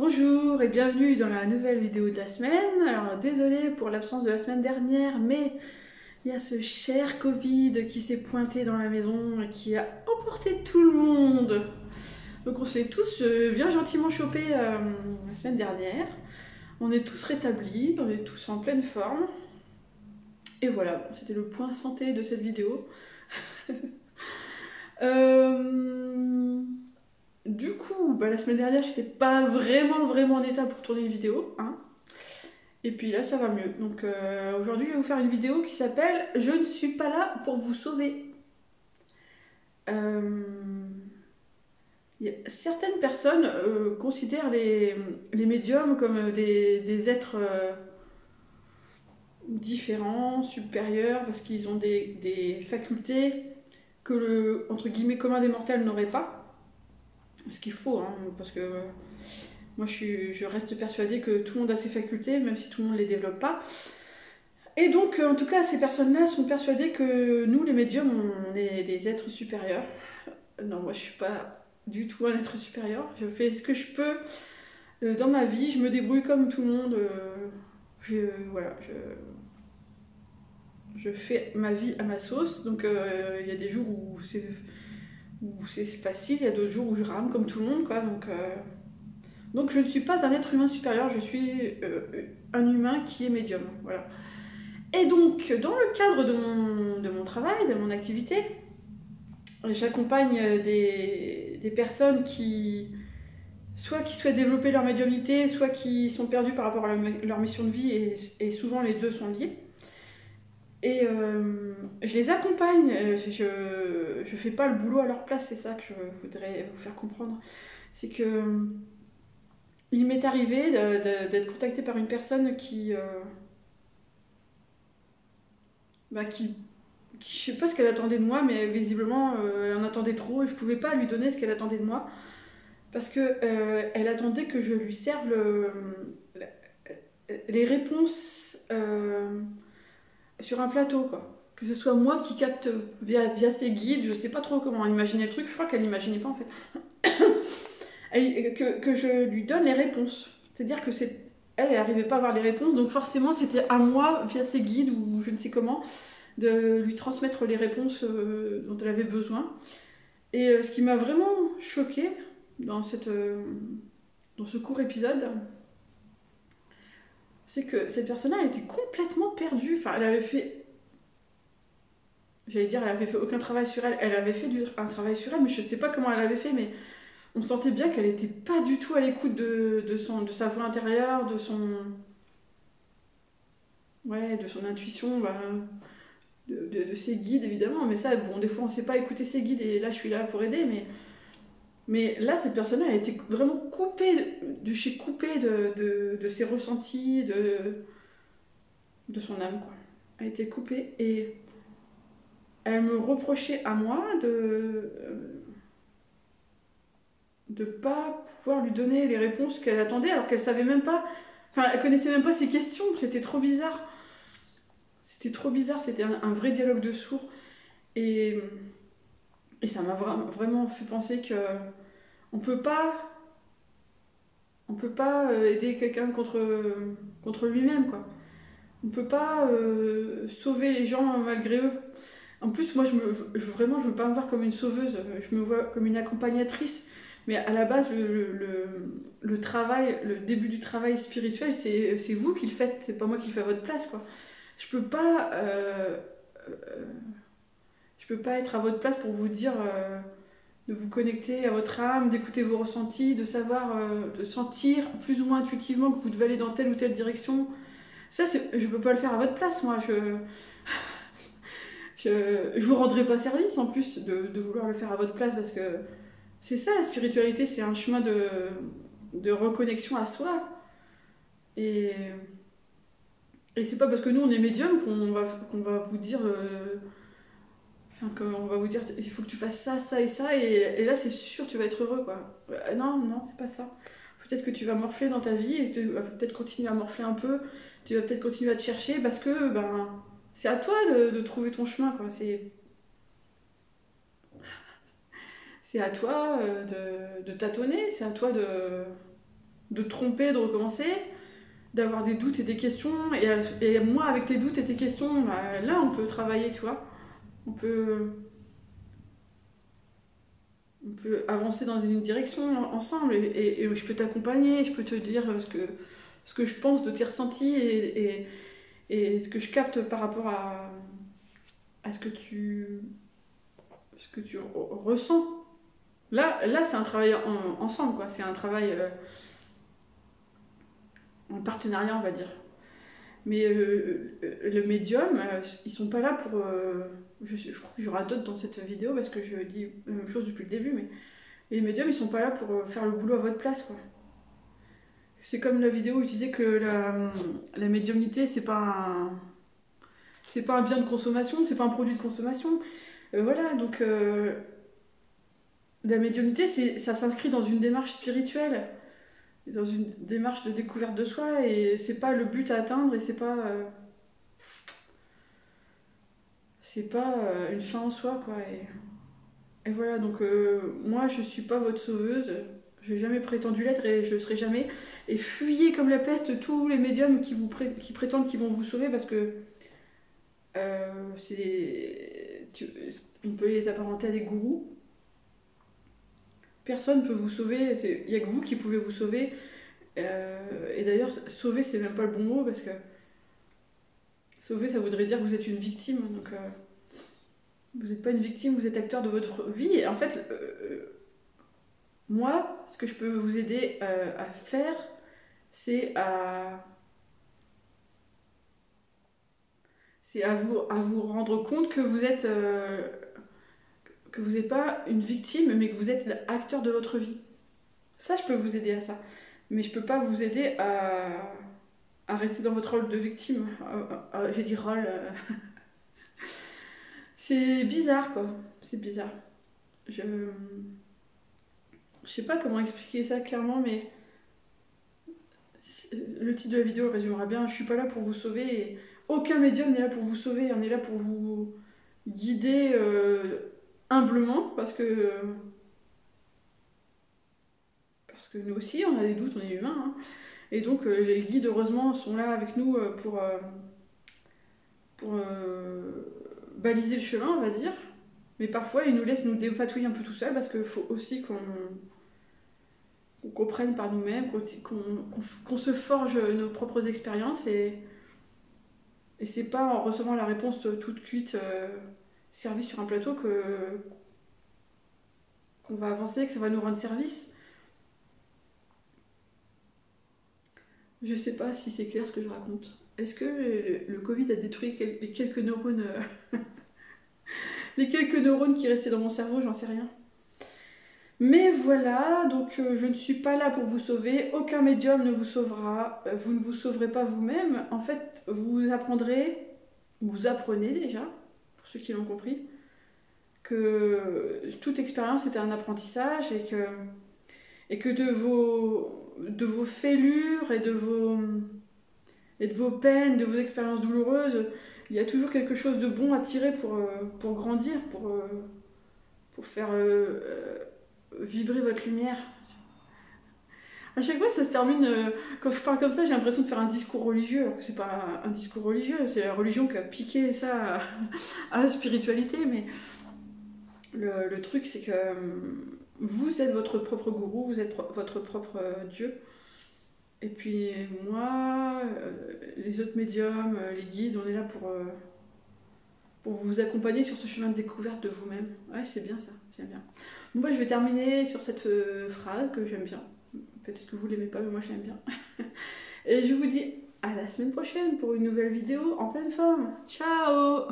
Bonjour et bienvenue dans la nouvelle vidéo de la semaine. Alors désolée pour l'absence de la semaine dernière, mais il y a ce cher Covid qui s'est pointé dans la maison et qui a emporté tout le monde. Donc on se fait tous bien gentiment choper la semaine dernière. On est tous rétablis, on est tous en pleine forme. Et voilà, c'était le point santé de cette vidéo. Du coup, la semaine dernière, j'étais pas vraiment en état pour tourner une vidéo, hein. Et puis là, ça va mieux. Donc aujourd'hui, je vais vous faire une vidéo qui s'appelle « Je ne suis pas là pour vous sauver ». Certaines personnes considèrent les médiums comme des êtres différents, supérieurs, parce qu'ils ont des facultés que le, entre guillemets, commun des mortels n'aurait pas. Ce qu'il faut, hein, parce que moi je reste persuadée que tout le monde a ses facultés, même si tout le monde ne les développe pas. Et donc, en tout cas, ces personnes-là sont persuadées que nous, les médiums, on est des êtres supérieurs. Non, moi je suis pas du tout un être supérieur. Je fais ce que je peux dans ma vie, je me débrouille comme tout le monde. Voilà, je fais ma vie à ma sauce. Donc il y a des jours où c'est facile, il y a d'autres jours où je rame comme tout le monde, quoi. Donc je ne suis pas un être humain supérieur, je suis un humain qui est médium, voilà. Et donc, dans le cadre de mon travail, de mon activité, j'accompagne des personnes soit qui souhaitent développer leur médiumnité, soit qui sont perdues par rapport à leur mission de vie, et souvent les deux sont liés. Et je les accompagne, je fais pas le boulot à leur place, c'est ça que je voudrais vous faire comprendre. C'est que il m'est arrivé d'être contactée par une personne qui je sais pas ce qu'elle attendait de moi, mais visiblement elle en attendait trop et je pouvais pas lui donner ce qu'elle attendait de moi. Parce que elle attendait que je lui serve les réponses sur un plateau, quoi. Que ce soit moi qui capte via ses guides, je sais pas trop comment imaginer le truc, je crois qu'elle n'imaginait pas en fait. que je lui donne les réponses. C'est-à-dire que elle n'arrivait pas à avoir les réponses, donc forcément c'était à moi, via ses guides ou je ne sais comment, de lui transmettre les réponses dont elle avait besoin. Et ce qui m'a vraiment choquée dans ce court épisode, c'est que cette personne-là, elle était complètement perdue. Enfin, elle avait fait... J'allais dire, elle avait fait aucun travail sur elle. Elle avait fait un travail sur elle, mais je sais pas comment elle avait fait, mais on sentait bien qu'elle était pas du tout à l'écoute de sa voix intérieure, de son intuition, de ses guides, évidemment. Mais ça, bon, des fois, on sait pas écouter ses guides, et là, je suis là pour aider, mais là, cette personne-là, elle était vraiment coupée de ses ressentis, de son âme, quoi. Elle était coupée et elle me reprochait à moi de pas pouvoir lui donner les réponses qu'elle attendait, alors qu'elle savait même pas, enfin, elle connaissait même pas ses questions. C'était trop bizarre. C'était un vrai dialogue de sourds. Et ça m'a vraiment fait penser que on peut pas aider quelqu'un contre lui-même, quoi. On peut pas sauver les gens malgré eux. En plus, moi, vraiment, je veux pas me voir comme une sauveuse. Je me vois comme une accompagnatrice. Mais à la base, le travail, le début du travail spirituel, c'est vous qui le faites. C'est pas moi qui le fais à votre place, quoi. Je peux pas être à votre place pour vous dire de vous connecter à votre âme, d'écouter vos ressentis, de savoir, de sentir plus ou moins intuitivement que vous devez aller dans telle ou telle direction. Ça, je peux pas le faire à votre place, moi. Je vous rendrai pas service en plus de vouloir le faire à votre place, parce que c'est ça, la spiritualité, c'est un chemin de reconnexion à soi. Et c'est pas parce que nous on est médium qu'on va vous dire qu'on va vous dire il faut que tu fasses ça, ça et ça, et là c'est sûr tu vas être heureux, quoi. Non, c'est pas ça. Peut-être que tu vas morfler dans ta vie et tu vas peut-être continuer à morfler un peu, tu vas peut-être continuer à te chercher, parce que c'est à toi de trouver ton chemin, quoi. C'est à toi de tâtonner, c'est à toi de te tromper, de recommencer, d'avoir des doutes et des questions. Et moi, avec tes doutes et tes questions, bah, là, on peut travailler, tu vois. On peut, on peut avancer dans une direction ensemble. Et je peux t'accompagner, je peux te dire ce que je pense de tes ressentis et ce que je capte par rapport à ce que tu ressens. Là c'est un travail ensemble, quoi. C'est un travail en partenariat, on va dire. Mais le médium, ils sont pas là pour. Je crois qu'il y aura d'autres dans cette vidéo parce que je dis la même chose depuis le début, mais les médiums, ils sont pas là pour faire le boulot à votre place, quoi. C'est comme la vidéo où je disais que la médiumnité, c'est pas un bien de consommation, c'est pas un produit de consommation. Voilà, donc la médiumnité, ça s'inscrit dans une démarche spirituelle, dans une démarche de découverte de soi, et c'est pas le but à atteindre, et c'est pas une fin en soi, quoi. Et voilà, donc moi, je suis pas votre sauveuse, j'ai jamais prétendu l'être, et je le serai jamais. Et fuyez comme la peste tous les médiums qui prétendent qu'ils vont vous sauver, parce que on peut les apparenter à des gourous. Personne ne peut vous sauver, il n'y a que vous qui pouvez vous sauver. Et d'ailleurs, sauver, c'est même pas le bon mot, parce que sauver, ça voudrait dire que vous êtes une victime. Donc, vous n'êtes pas une victime, vous êtes acteur de votre vie. Et en fait, moi, ce que je peux vous aider à faire, c'est à vous rendre compte que vous êtes que vous n'êtes pas une victime, mais que vous êtes l'acteur de votre vie. Ça, je peux vous aider à ça. Mais je peux pas vous aider à rester dans votre rôle de victime. J'ai dit rôle. C'est bizarre, quoi. C'est bizarre. Je sais pas comment expliquer ça clairement, mais le titre de la vidéo le résumera bien. Je suis pas là pour vous sauver. Et aucun médium n'est là pour vous sauver. On est là pour vous guider humblement, parce que nous aussi, on a des doutes, on est humains. Hein. Et donc, les guides, heureusement, sont là avec nous pour baliser le chemin, on va dire. Mais parfois, ils nous laissent nous dépatouiller un peu tout seul, parce qu'il faut aussi qu'on comprenne par nous-mêmes, qu'on se forge nos propres expériences. Et c'est pas en recevant la réponse toute cuite, servie sur un plateau, qu'on va avancer, que ça va nous rendre service. Je sais pas si c'est clair ce que je raconte. Est-ce que le Covid a détruit les quelques neurones les quelques neurones qui restaient dans mon cerveau, j'en sais rien. Mais voilà, donc je ne suis pas là pour vous sauver, aucun médium ne vous sauvera, vous ne vous sauverez pas vous-même. En fait, vous apprenez déjà, pour ceux qui l'ont compris, que toute expérience est un apprentissage, et que de vos fêlures et de vos peines, de vos expériences douloureuses, il y a toujours quelque chose de bon à tirer pour grandir, pour faire vibrer votre lumière. À chaque fois, ça se termine. Quand je parle comme ça, j'ai l'impression de faire un discours religieux, alors que c'est pas un discours religieux, c'est la religion qui a piqué ça à la spiritualité. Mais le truc, c'est que vous êtes votre propre gourou, vous êtes votre propre Dieu. Et puis moi, les autres médiums, les guides, on est là pour vous accompagner sur ce chemin de découverte de vous-même. Ouais, c'est bien ça, j'aime bien. Bon, bah, je vais terminer sur cette phrase que j'aime bien. Peut-être que vous l'aimez pas, mais moi je l'aime bien. Et je vous dis à la semaine prochaine pour une nouvelle vidéo en pleine forme. Ciao!